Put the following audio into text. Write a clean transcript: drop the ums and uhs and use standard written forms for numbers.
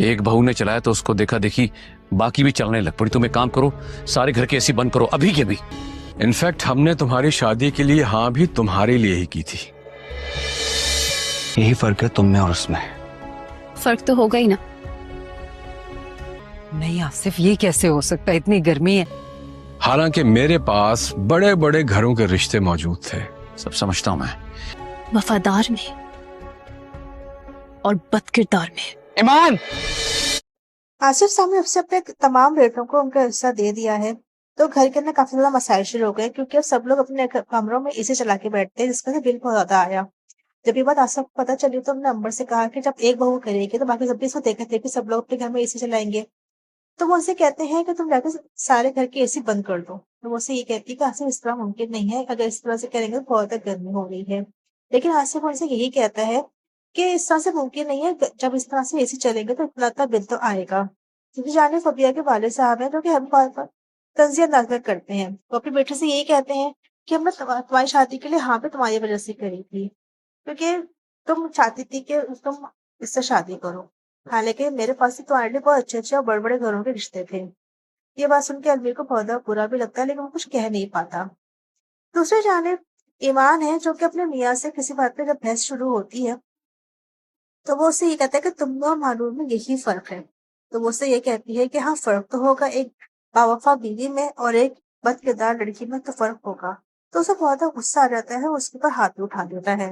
एक बहू ने चलाया तो उसको देखा देखी बाकी भी चलने लग पड़ी। तुम एक काम करो, सारे घर के एसी बंद करो अभी के अभी। इनफैक्ट हमने तुम्हारी शादी के लिए हाँ भी तुम्हारे लिए ही की थी। यही फर्क है तुम में और उसमें। फर्क तो होगा ही ना। नहीं आसिफ, ये कैसे हो सकता है? इतनी गर्मी है। हालांकि मेरे पास बड़े बड़े घरों के रिश्ते मौजूद थे। सब समझता हूं मैं। वफादार में और बदकिरदार में। ईमान! आसिफ साहब ने उससे अपने तमाम बेटों को उनका हिस्सा दे दिया है, तो घर के अंदर काफी ज्यादा मसाइल शुरू हो गए, क्योंकि अब सब लोग अपने कमरों में एसी चला के बैठते हैं, जिसका बिल बहुत ज्यादा आया। जब ये बात आसिफ को पता चली तो हमने अंबर से कहा कि जब एक बहू करेगी तो बाकी सब भी इसको देखे थे कि सब लोग अपने घर में एसी चलाएंगे। तो वो उनसे कहते हैं कि तुम जाकर सारे घर के एसी बंद कर दो। तो वो उससे ये कहती है कि आसिफ इस तरह मुमकिन नहीं है, अगर इस तरह से करेंगे तो बहुत ज्यादा गर्मी हो रही है। लेकिन आसिफ उनसे यही कहता है कि इस तरह से मुमकिन नहीं है, जब इस तरह से एसी चलेंगे तो इतना का बिल तो आएगा। क्योंकि जाने फबिया के वाले साहब हैं जो कि हम पर तंजिया नाजर करते हैं। वो अपने बेटे से यही कहते हैं कि हमने तुम्हारी शादी के लिए हाँ पे तुम्हारी वजह से करी थी, क्योंकि तुम चाहती थी कि तुम इससे शादी करो। हालांकि मेरे पास ही तुम्हारे लिए बहुत अच्छे अच्छे और बड़े बड़े घरों के रिश्ते थे। ये बात सुन के अलमीर को बहुत ज्यादा बुरा भी लगता है, लेकिन वो कुछ कह नहीं पाता। दूसरी जानिब ईमान है जो कि अपने मियाँ से किसी बात पे जब बहस शुरू होती है तो वो उससे ये कहता है कि तुम में और मानूर में यही फर्क है। तो वो उससे ये कहती है कि हाँ फर्क तो होगा, एक बावफा बीवी में और एक बदकिरदार लड़की में तो फर्क होगा। तो उसे बहुत ज्यादा गुस्सा आ जाता है, उसके ऊपर हाथ भी उठा देता है।